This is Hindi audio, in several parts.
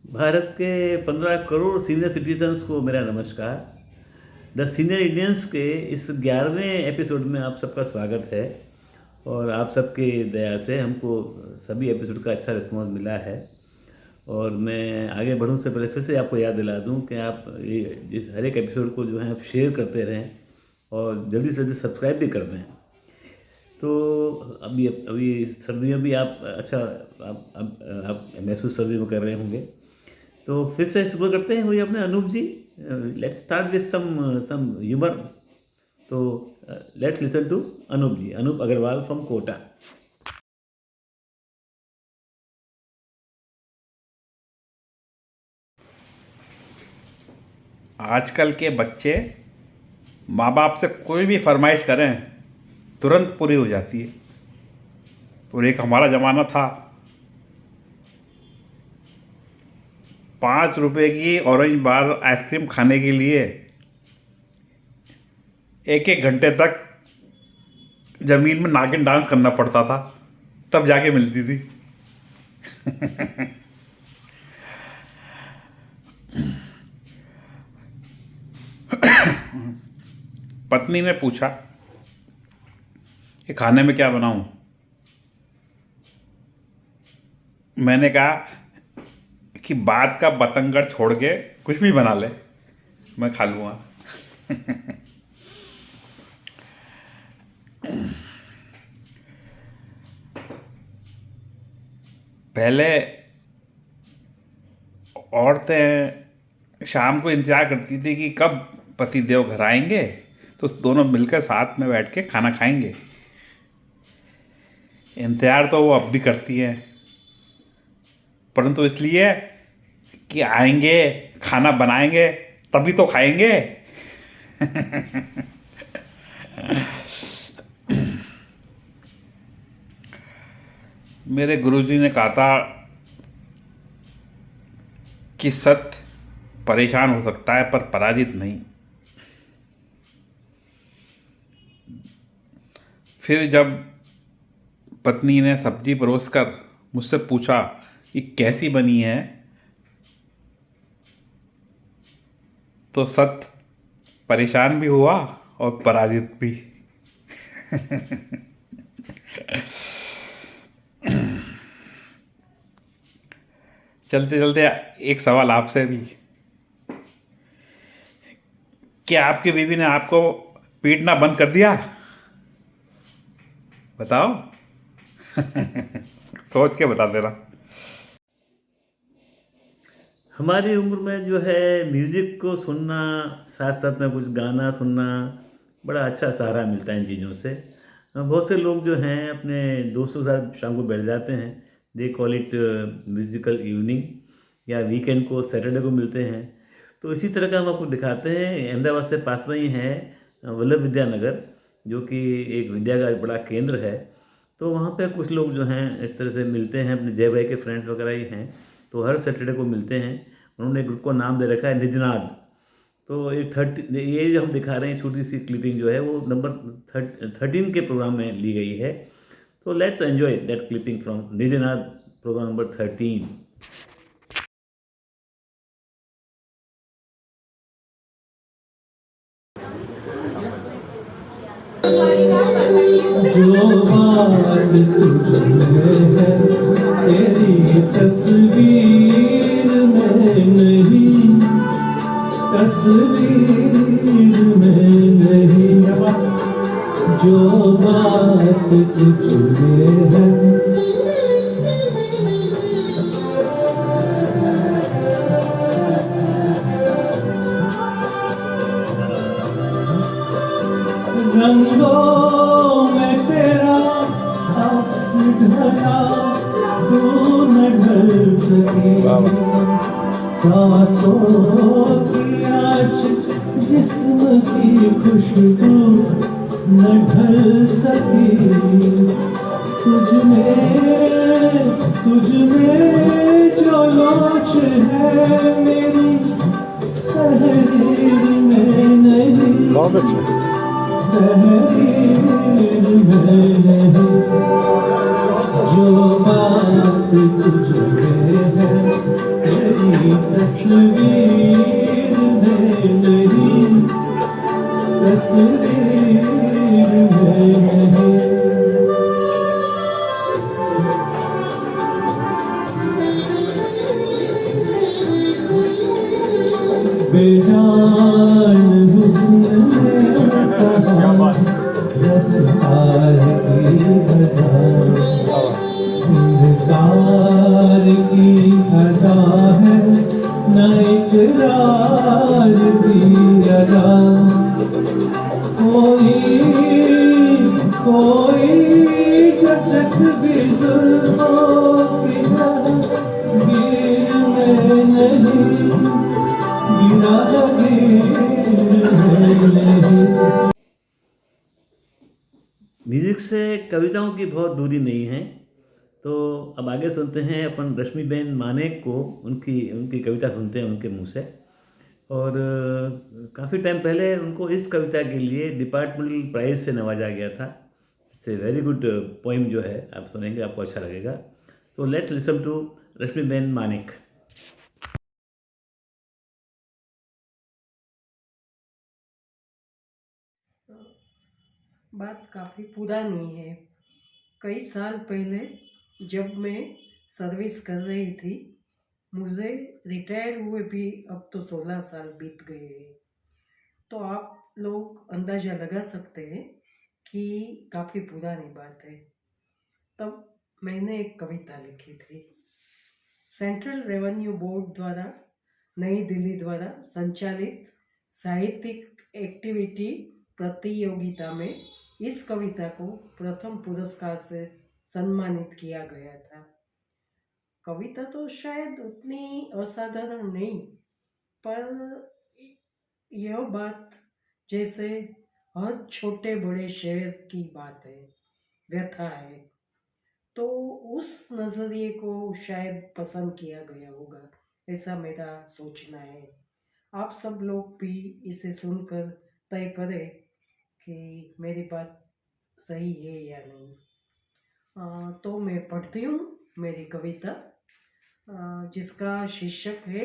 भारत के 15 करोड़ सीनियर सिटीजन्स को मेरा नमस्कार। द सीनियर इंडियंस के इस 11वें एपिसोड में आप सबका स्वागत है। और आप सबके दया से हमको सभी एपिसोड का अच्छा रिस्पॉन्स मिला है। और मैं आगे बढ़ूं से पहले फिर से आपको याद दिला दूं कि आप ये हर एक एपिसोड को जो है आप शेयर करते रहें और जल्दी से जल्दी सब्सक्राइब भी कर दें। तो अभी सर्दियों भी आप अच्छा आप महसूस सर्दी में कर रहे होंगे। तो फिर से शुरू करते हैं। वही अपने Anup ji, let's start with some humour. तो let's listen to Anup ji, Anup Agarwal from Kota. आजकल के बच्चे माँ बाप से कोई भी फरमाइश करें तुरंत पूरी हो जाती है। और एक हमारा ज़माना था, 5 रुपए की ऑरेंज बार आइसक्रीम खाने के लिए 1-1 घंटे तक ज़मीन में नागिन डांस करना पड़ता था, तब जाके मिलती थी। पत्नी ने पूछा कि खाने में क्या बनाऊं। मैंने कहा कि बात का बतंगड़ छोड़ के कुछ भी बना ले, मैं खा लूँगा। पहले औरतें शाम को इंतज़ार करती थी कि कब पति देव घर आएंगे तो दोनों मिलकर साथ में बैठ के खाना खाएंगे। इंतज़ार तो वो अब भी करती हैं, परंतु इसलिए कि आएंगे, खाना बनाएंगे, तभी तो खाएंगे। मेरे गुरुजी ने कहा था कि सत्य परेशान हो सकता है पर पराजित नहीं। फिर जब पत्नी ने सब्जी परोसकर मुझसे पूछा कि कैसी बनी है, तो सत्य परेशान भी हुआ और पराजित भी। चलते चलते एक सवाल आपसे भी, क्या आपकी बीवी ने आपको पीटना बंद कर दिया? बताओ। सोच के बता देना। हमारी उम्र में जो है म्यूज़िक को सुनना, साथ साथ में कुछ गाना सुनना, बड़ा अच्छा सहारा मिलता है इन चीज़ों से। बहुत से लोग जो हैं अपने दोस्तों के साथ शाम को बैठ जाते हैं। They call it musical evening, या वीकेंड को सैटरडे को मिलते हैं। तो इसी तरह का हम आपको दिखाते हैं। अहमदाबाद से पास में ही है वल्लभ विद्यानगर, जो कि एक विद्या का बड़ा केंद्र है। तो वहाँ पे कुछ लोग जो हैं इस तरह से मिलते हैं, अपने जय भाई के फ्रेंड्स वगैरह ही हैं। तो हर सैटरडे को मिलते हैं। उन्होंने ग्रुप को नाम दे रखा है निजनाद। तो एक 30, ये जो हम दिखा रहे हैं छोटी सी क्लिपिंग जो है वो नंबर 13 के प्रोग्राम में ली गई है। तो let's enjoy that clipping from Nijnaad programme number 13। जो बात तुझमें है तेरी तस्वीर में नहीं, तस्वीर में नहीं। जो बात तुझमें है रंगों में तेरा ढला, तू न ढल सकी। सांसों की आज जिस्म की खुशबू न ढल सकी। तुझ में जो लोच है मेरी तहरीर में नहीं। बहुत अच्छा। जो बात तुझमें है तेरी तस्वीर में नहीं, तस्वीर में नहीं। बेजान हुस्न ने कहा, रफ्तार की अदा, इंतजार की अदा है, न इकरार की अदा। कोई कोई चचक भी जुल्फों की गिर में नहीं, गिरा गिर में नहीं। म्यूजिक से कविताओं की बहुत दूरी नहीं है। तो अब आगे सुनते हैं अपन रश्मिबेन मानेक को, उनकी उनकी कविता सुनते हैं उनके मुंह से। और काफ़ी टाइम पहले उनको इस कविता के लिए डिपार्टमेंटल प्राइज़ से नवाजा गया था। It's a very good poem जो है, आप सुनेंगे आपको अच्छा लगेगा। So let's listen to Rashmiben Manek. बात काफ़ी पुरानी है। कई साल पहले जब मैं सर्विस कर रही थी, मुझे रिटायर हुए भी अब तो 16 साल बीत गए हैं। तो आप लोग अंदाज़ा लगा सकते हैं कि काफ़ी पुरानी बात है। तब मैंने एक कविता लिखी थी। सेंट्रल रेवेन्यू बोर्ड द्वारा नई दिल्ली द्वारा संचालित साहित्यिक एक्टिविटी प्रतियोगिता में इस कविता को प्रथम पुरस्कार से सम्मानित किया गया था। कविता तो शायद उतनी असाधारण नहीं, पर यह बात जैसे हर छोटे बड़े शहर की बात है, व्यथा है, तो उस नज़रिए को शायद पसंद किया गया होगा, ऐसा मेरा सोचना है। आप सब लोग भी इसे सुनकर तय करें कि मेरी बात सही है या नहीं। तो मैं पढ़ती हूँ मेरी कविता, जिसका शीर्षक है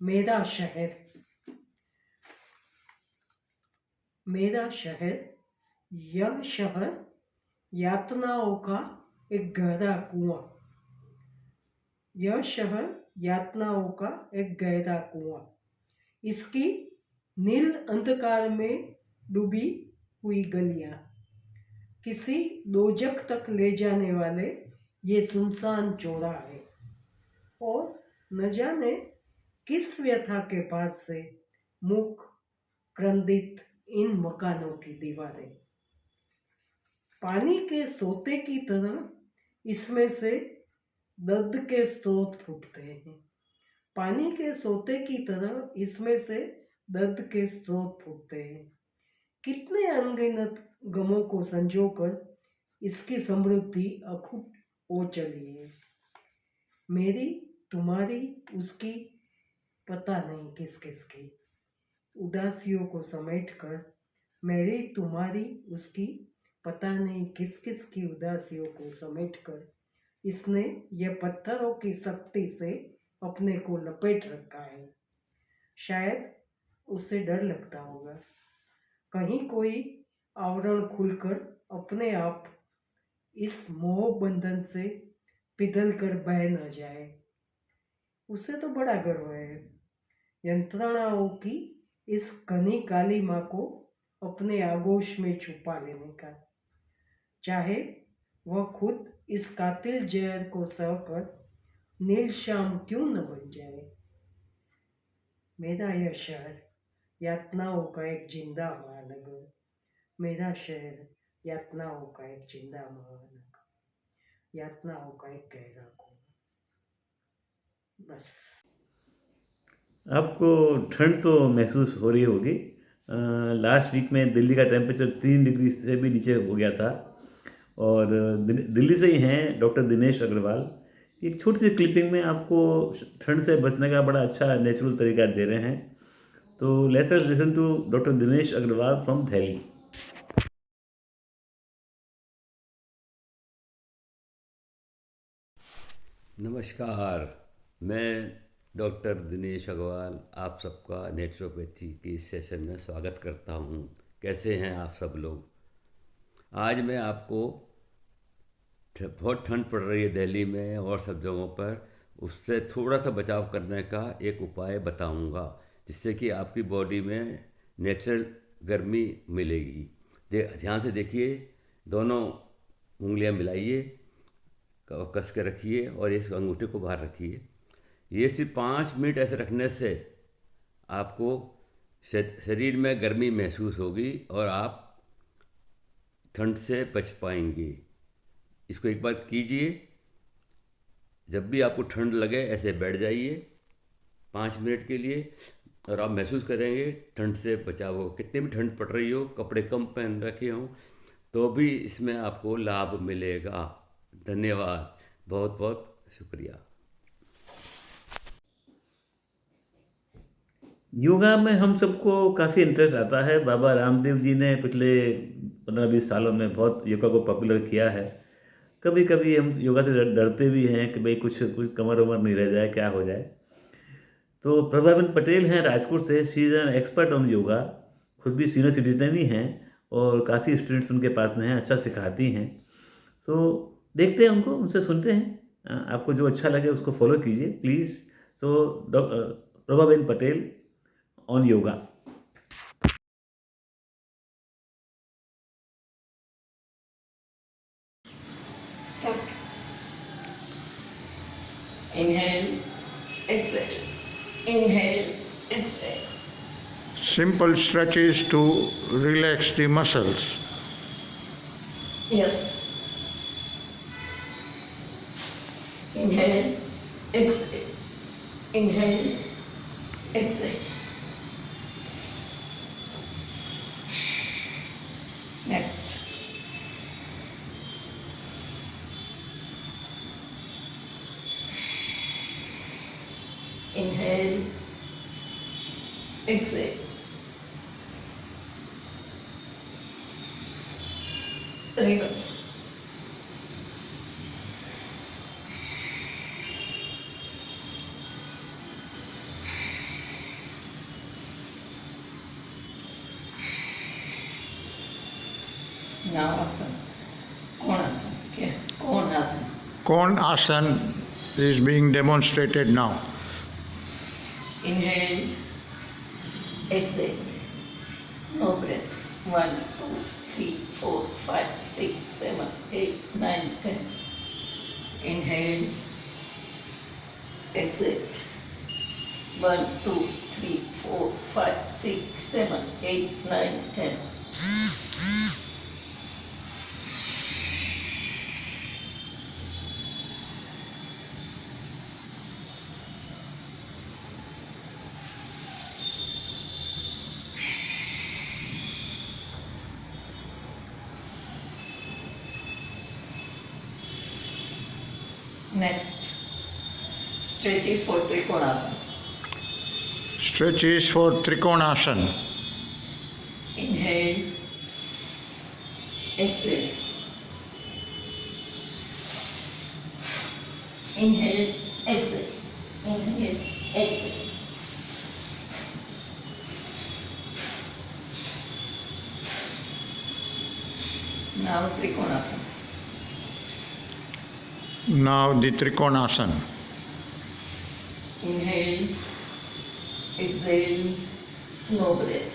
मेरा शहर। मेरा शहर, यह शहर यातनाओं का एक गहरा कुआं। यह शहर यातनाओं का एक गहरा कुआं। इसकी नील अंधकार में डूबी हुई गलियां, किसी दोजख तक ले जाने वाले ये सुनसान चौराहे, और न जाने किस व्यथा के पास से मुख क्रंदित इन मकानों की दीवारें। पानी के सोते की तरह इसमें से दर्द के स्रोत फूटते हैं। पानी के सोते की तरह इसमें से दर्द के स्रोत फूटते हैं। कितने अनगिनत गमों को संजोकर इसकी समृद्धि अखुट हो चली है। मेरी, तुम्हारी, उसकी, पता नहीं किस किस की उदासियों को समेटकर, मेरी, तुम्हारी, उसकी, पता नहीं किस किस की उदासियों को समेटकर इसने यह पत्थरों की शक्ति से अपने को लपेट रखा है। शायद उससे डर लगता होगा, कहीं कोई आवरण खुलकर अपने आप इस मोह बंधन से पिघल कर बह न जाए। उसे तो बड़ा गर्व है यंत्रणाओं की इस घनी काली माँ को अपने आगोश में छुपा लेने का, चाहे वह खुद इस कातिल जहर को सहकर नील शाम क्यों न बन जाए। मेरा यह शहर यातनाओं का एक जिंदा महानगर। मेरा शहर यातनाओं का एक जिंदा महानगर, यातनाओं का एक गहरा कुआं। बस। आपको ठंड तो महसूस हो रही होगी। लास्ट वीक में दिल्ली का टेम्परेचर 3 डिग्री से भी नीचे हो गया था। और दिल्ली से ही हैं डॉक्टर दिनेश अग्रवाल। एक छोटी सी क्लिपिंग में आपको ठंड से बचने का बड़ा अच्छा नेचुरल तरीका दे रहे हैं। तो let's us listen to doctor Dinesh Agrawal from Delhi. नमस्कार, मैं डॉक्टर दिनेश अग्रवाल आप सबका नेचुरोपैथी के इस सेशन में स्वागत करता हूँ। कैसे हैं आप सब लोग? आज मैं आपको बहुत ठंड पड़ रही है दिल्ली में और सब जगहों पर, उससे थोड़ा सा बचाव करने का एक उपाय बताऊंगा जिससे कि आपकी बॉडी में नेचुरल गर्मी मिलेगी। ध्यान से देखिए, दोनों उंगलियां मिलाइए, कस के रखिए और इस अंगूठे को बाहर रखिए। ये सिर्फ 5 मिनट ऐसे रखने से आपको शरीर में गर्मी महसूस होगी और आप ठंड से बच पाएंगे। इसको एक बार कीजिए। जब भी आपको ठंड लगे ऐसे बैठ जाइए 5 मिनट के लिए और आप महसूस करेंगे ठंड से बचाव हो। कितनी भी ठंड पड़ रही हो, कपड़े कम पहन रखे हों, तो भी इसमें आपको लाभ मिलेगा। धन्यवाद, बहुत बहुत शुक्रिया। योगा में हम सबको काफ़ी इंटरेस्ट आता है। बाबा रामदेव जी ने पिछले 15-20 सालों में बहुत योगा को पॉपुलर किया है। कभी कभी हम योगा से डरते भी हैं कि भाई कुछ कुछ कमर वमर नहीं रह जाए, क्या हो जाए। तो प्रभाबेन पटेल हैं राजकोट से, she is an expert on yoga. खुद भी सीनियर सिटीजन ही हैं और काफ़ी स्टूडेंट्स उनके पास में हैं, अच्छा सिखाती हैं। सो देखते हैं उनको, उनसे सुनते हैं। आपको जो अच्छा लगे उसको फॉलो कीजिए please. So Prabhaben Patel on yoga. Start. Inhale, exhale. Inhale, exhale. Simple stretches to relax the muscles. Yes. Inhale, exhale. Inhale, exhale. Next. Inhale, exhale. Reverse. Now asana. Konasana. Okay. Konasana. Kon asana is being demonstrated now. Inhale. Exhale. No breath. 1, 2, 3, 4, 5, 6, 7, 8, 9, 10. Inhale. Exhale. 1, 2, 3, 4, 5, 6, 7, 8, 9, 10. Next, stretches for Trikonasana. Stretches for Trikonasana. Inhale, exhale. Inhale, exhale. Inhale, exhale. Now Trikonasana. Now the Trikonasana. Inhale, exhale, no breath.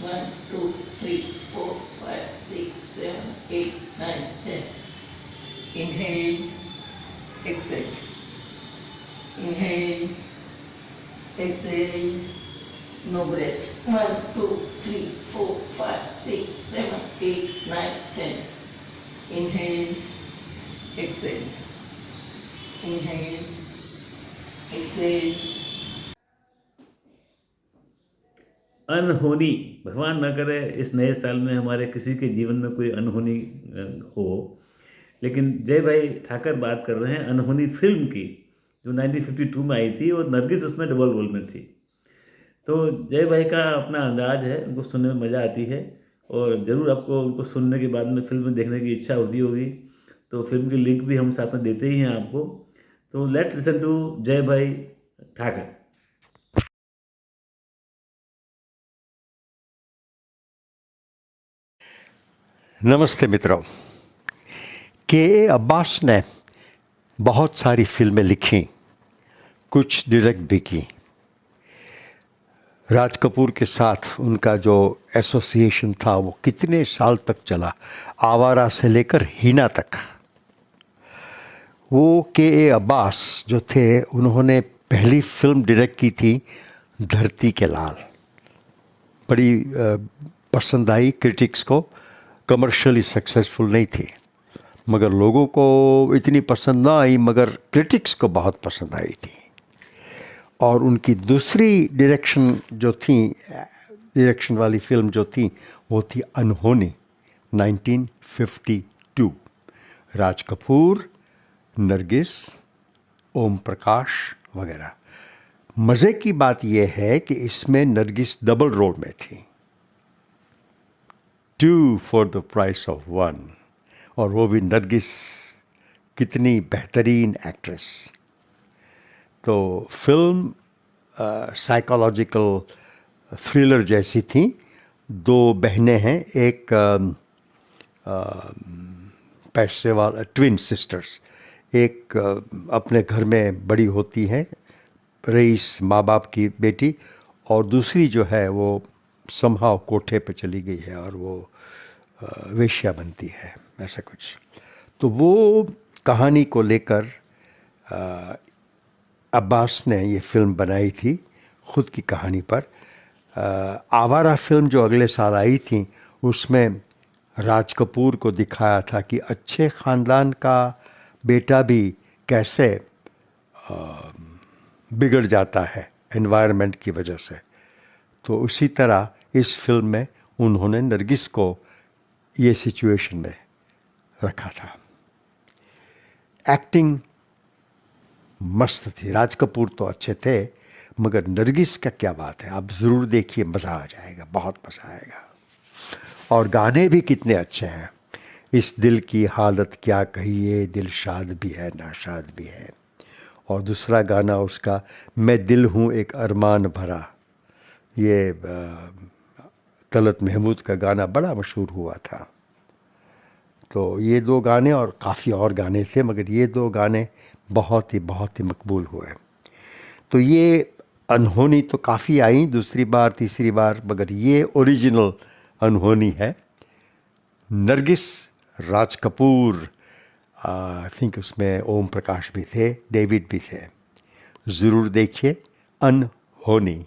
1, 2, 3, 4, 5, 6, 7, 8, 9, 10. Inhale, exhale. Inhale, exhale, no breath. 1, 2, 3, 4, 5, 6, 7, 8, 9, 10. Inhale, exhale. Inhale, exhale. अनहोनी, भगवान ना करे इस नए साल में हमारे किसी के जीवन में कोई अनहोनी हो। लेकिन जय भाई ठाकर बात कर रहे हैं अनहोनी फिल्म की, जो 1952 में आई थी और नरगिस उसमें डबल रोल में थी। तो जय भाई का अपना अंदाज है, उनको सुनने में मज़ा आती है और ज़रूर आपको उनको सुनने के बाद में फिल्म देखने की इच्छा होती होगी। तो फिल्म की लिंक भी हम साथ में देते ही हैं आपको। तो लेट्स लिसन टू जय भाई ठाकर। नमस्ते मित्रों। के अब्बास ने बहुत सारी फिल्में लिखी, कुछ डायरेक्ट भी की। राज कपूर के साथ उनका जो एसोसिएशन था वो कितने साल तक चला, आवारा से लेकर हीना तक। वो के अब्बास जो थे, उन्होंने पहली फिल्म डायरेक्ट की थी धरती के लाल। बड़ी पसंद आई क्रिटिक्स को, कमर्शियली सक्सेसफुल नहीं थी, मगर लोगों को इतनी पसंद ना आई, मगर क्रिटिक्स को बहुत पसंद आई थी। और उनकी दूसरी डायरेक्शन वाली फिल्म जो थी वो थी अनहोनी, 1952। राज कपूर, नरगिस, ओम प्रकाश वगैरह। मज़े की बात यह है कि इसमें नरगिस डबल रोल में थी, 2 for the price of 1, और वो भी नरगिस कितनी बेहतरीन एक्ट्रेस। तो फिल्म साइकोलॉजिकल थ्रिलर जैसी थी। 2 बहनें हैं, एक पैसे वाला, ट्विन सिस्टर्स। एक अपने घर में बड़ी होती है, रईस माँ बाप की बेटी, और दूसरी जो है वो समहाउ कोठे पे चली गई है और वो वेश्या बनती है, ऐसा कुछ। तो वो कहानी को लेकर अब्बास ने ये फिल्म बनाई थी, ख़ुद की कहानी पर। आवारा फिल्म जो अगले साल आई थी, उसमें राज कपूर को दिखाया था कि अच्छे ख़ानदान का बेटा भी कैसे बिगड़ जाता है एनवायरनमेंट की वजह से। तो उसी तरह इस फिल्म में उन्होंने नरगिस को ये सिचुएशन में रखा था। एक्टिंग मस्त थी। राज कपूर तो अच्छे थे, मगर नरगिस का क्या बात है, आप ज़रूर देखिए, मज़ा आ जाएगा, बहुत मज़ा आएगा। और गाने भी कितने अच्छे हैं। इस दिल की हालत क्या कहिए, दिल शाद भी है नाशाद भी है। और दूसरा गाना उसका, मैं दिल हूँ एक अरमान भरा, ये तलत महमूद का गाना बड़ा मशहूर हुआ था। तो ये 2 गाने, और काफ़ी और गाने थे, मगर ये 2 गाने बहुत ही मकबूल हुए। तो ये अनहोनी तो काफ़ी आई, दूसरी बार तीसरी बार, मगर ये ओरिजिनल अनहोनी है। नरगिस, राज कपूर, आई थिंक उसमें ओम प्रकाश भी थे, डेविड भी थे। ज़रूर देखिए अनहोनी।